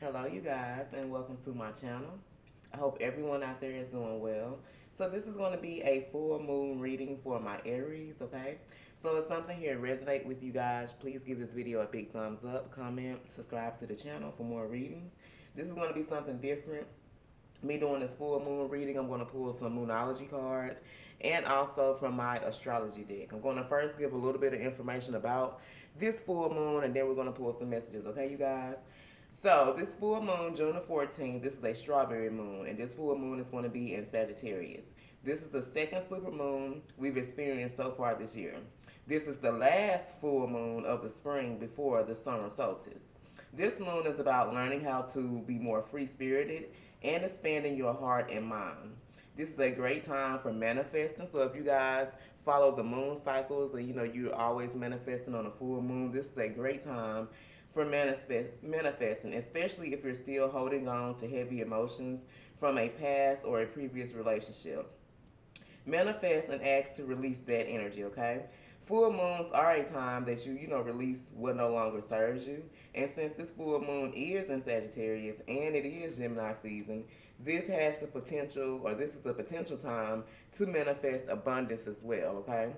Hello, you guys, and welcome to my channel. I hope everyone out there is doing well. So this is going to be a full moon reading for my Aries, okay? So if something here resonate with you guys, please give this video a big thumbs up, comment, subscribe to the channel for more readings. This is going to be something different. Me doing this full moon reading, I'm going to pull some moonology cards and also from my astrology deck. I'm going to first give a little bit of information about this full moon, and then we're going to pull some messages, okay, you guys? So this full moon, June the 14th, this is a strawberry moon, and this full moon is going to be in Sagittarius. This is the second super moon we've experienced so far this year. This is the last full moon of the spring before the summer solstice. This moon is about learning how to be more free-spirited and expanding your heart and mind. This is a great time for manifesting. So if you guys follow the moon cycles and you're always manifesting on a full moon, this is a great time for manifesting, especially if you're still holding on to heavy emotions from a past or a previous relationship. Manifest and ask to release that energy, okay? Full moons are a time that you release what no longer serves you. And since this full moon is in Sagittarius and it is Gemini season, this is the potential time to manifest abundance as well, okay?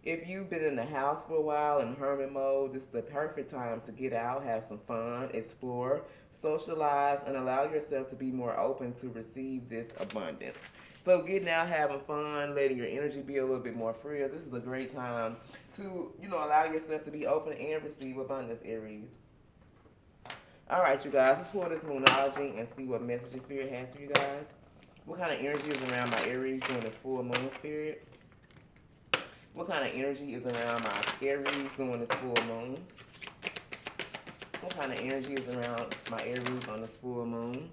If you've been in the house for a while in hermit mode, this is the perfect time to get out, have some fun, explore, socialize, and allow yourself to be more open to receive this abundance. So getting out, having fun, letting your energy be a little bit more free. This is a great time to allow yourself to be open and receive abundance, Aries. All right, you guys, let's pull this moonology and see what messages Spirit has for you guys. What kind of energy is around my Aries during this full moon, Spirit? What kind of energy is around my Aries during this full moon? What kind of energy is around my Aries on this full moon?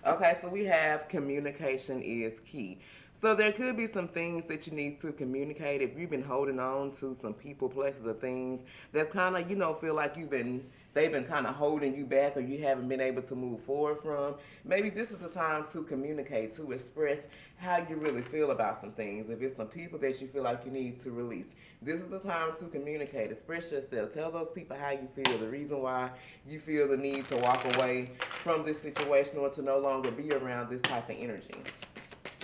Okay, so we have communication is key. So there could be some things that you need to communicate if you've been holding on to some people, places, or things that's kind of, feel like they've been kind of holding you back or you haven't been able to move forward from. Maybe this is the time to communicate, to express how you really feel about some things. If it's some people that you feel like you need to release, this is the time to communicate, express yourself, tell those people how you feel, the reason why you feel the need to walk away from this situation or to no longer be around this type of energy.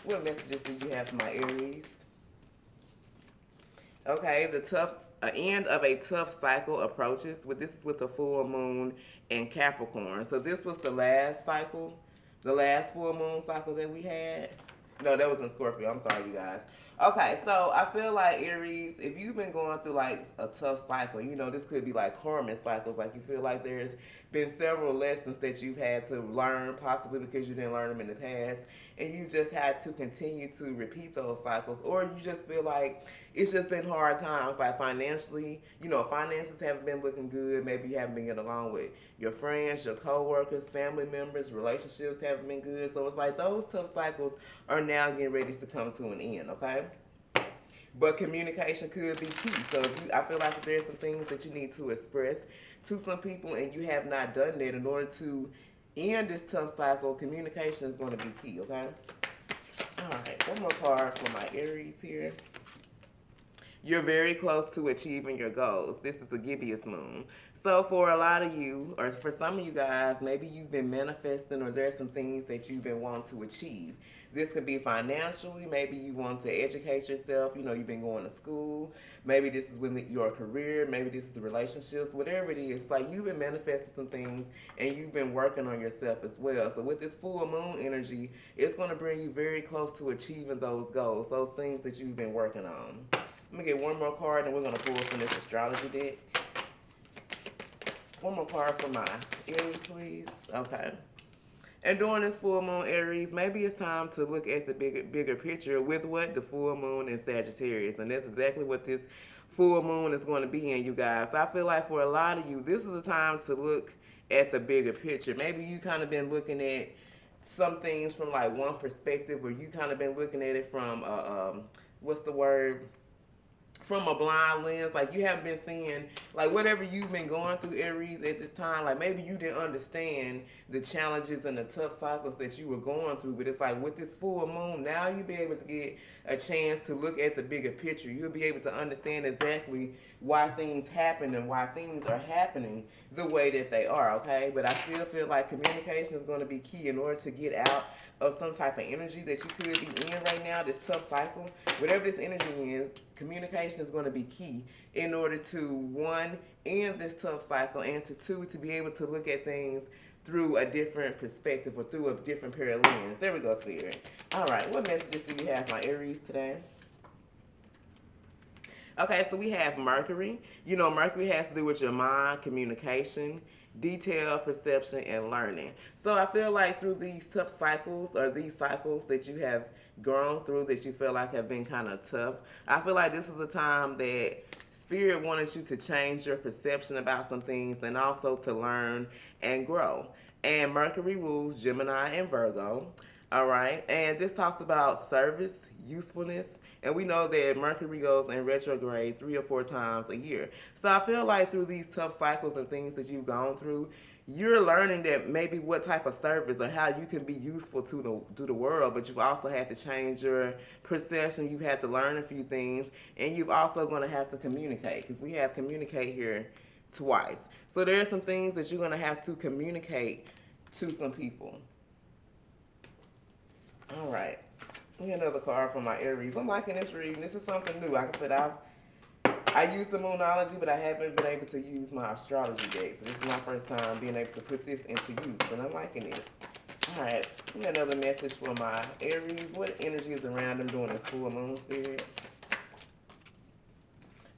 What messages do you have for my Aries? Okay, the end of a tough cycle approaches. This is with the full moon in Capricorn. So this was the last cycle, the last full moon cycle that we had. No, that was in Scorpio. I'm sorry, you guys. Okay, so I feel like Aries, if you've been going through like a tough cycle, this could be like karmic cycles. Like you feel like there's been several lessons that you've had to learn, possibly because you didn't learn them in the past, and you just had to continue to repeat those cycles, or you just feel like it's just been hard times, like financially, finances haven't been looking good. Maybe you haven't been getting along with your friends, your co-workers, family members, relationships haven't been good. So it's like those tough cycles are now getting ready to come to an end, okay? But communication could be key. So I feel like if there's some things that you need to express to some people and you have not done that in order to end this tough cycle, communication is going to be key, okay? All right, one more card for my Aries here. You're very close to achieving your goals. This is the gibbous moon. So for a lot of you, or for some of you guys, maybe you've been manifesting or there's some things that you've been wanting to achieve. This could be financially. Maybe you want to educate yourself. You've been going to school. Maybe this is with your career. Maybe this is relationships. Whatever it is, it's like you've been manifesting some things and you've been working on yourself as well. So with this full moon energy, it's going to bring you very close to achieving those goals, those things that you've been working on. Let me get one more card and we're going to pull from this astrology deck. One more card for my Aries, please. Okay. And during this full moon, Aries, maybe it's time to look at the bigger picture with what? The full moon in Sagittarius. And that's exactly what this full moon is going to be in, you guys. So I feel like for a lot of you, this is a time to look at the bigger picture. Maybe you kind of been looking at some things from like one perspective, or you kind of been looking at it from, what's the word? from a blind lens. Like, you haven't been seeing, like, whatever you've been going through, Aries, at this time. Like, maybe you didn't understand the challenges and the tough cycles that you were going through. But it's like, with this full moon, now you'll be able to get a chance to look at the bigger picture. You'll be able to understand exactly why things happen and why things are happening the way that they are, okay? But I still feel like communication is going to be key in order to get out of some type of energy that you could be in right now, this tough cycle. Whatever this energy is, communication is going to be key in order to, one, end this tough cycle, and to two, to be able to look at things through a different perspective or through a different pair of lens. There we go, Spirit. All right, what messages do you have, my Aries, today? Okay, so we have Mercury. You know, Mercury has to do with your mind, communication, detail, perception, and learning. So I feel like through these tough cycles, or these cycles that you have grown through that you feel like have been kind of tough, I feel like this is a time that Spirit wanted you to change your perception about some things and also to learn and grow. And Mercury rules Gemini and Virgo. All right. And this talks about service, usefulness. And we know that Mercury goes in retrograde 3 or 4 times a year. So I feel like through these tough cycles and things that you've gone through, you're learning that maybe what type of service or how you can be useful to the world, but you've also had to change your perception. You've had to learn a few things, and you've also going to have to communicate, because we have communicate here twice. So there are some things that you're going to have to communicate to some people. All right. We got another card from my Aries. I'm liking this reading. This is something new. Like I said, I use the Moonology, but I haven't been able to use my astrology deck. So this is my first time being able to put this into use, but I'm liking this. All right. We got another message for my Aries. What energy is around them during this full moon, Spirit?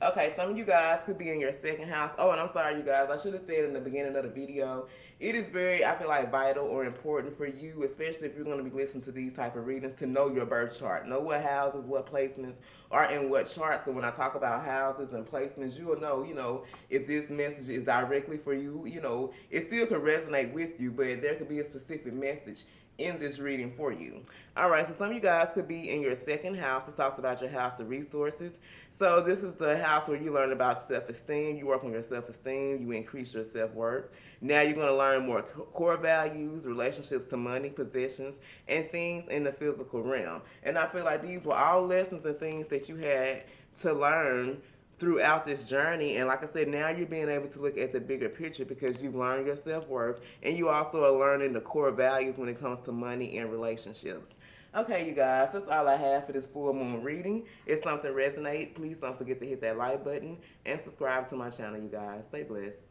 Okay, some of you guys could be in your second house. Oh, and I'm sorry, you guys. I should have said in the beginning of the video, it is very, I feel like, vital or important for you, especially if you're going to be listening to these type of readings, to know your birth chart. Know what houses, what placements are in what charts. So when I talk about houses and placements, you will know, if this message is directly for you, it still could resonate with you, but there could be a specific message in this reading for you. All right, so some of you guys could be in your second house. It talks about your house of resources. So this is the house where you learn about self-esteem. You work on your self-esteem. You increase your self-worth. Now you're going to learn more core values, relationships to money, possessions, and things in the physical realm. And I feel like these were all lessons and things that you had to learn throughout this journey. And like I said, now you're being able to look at the bigger picture because you've learned your self-worth, and you also are learning the core values when it comes to money and relationships. Okay, you guys, that's all I have for this full moon reading. If something resonates, please don't forget to hit that like button and subscribe to my channel, you guys. Stay blessed.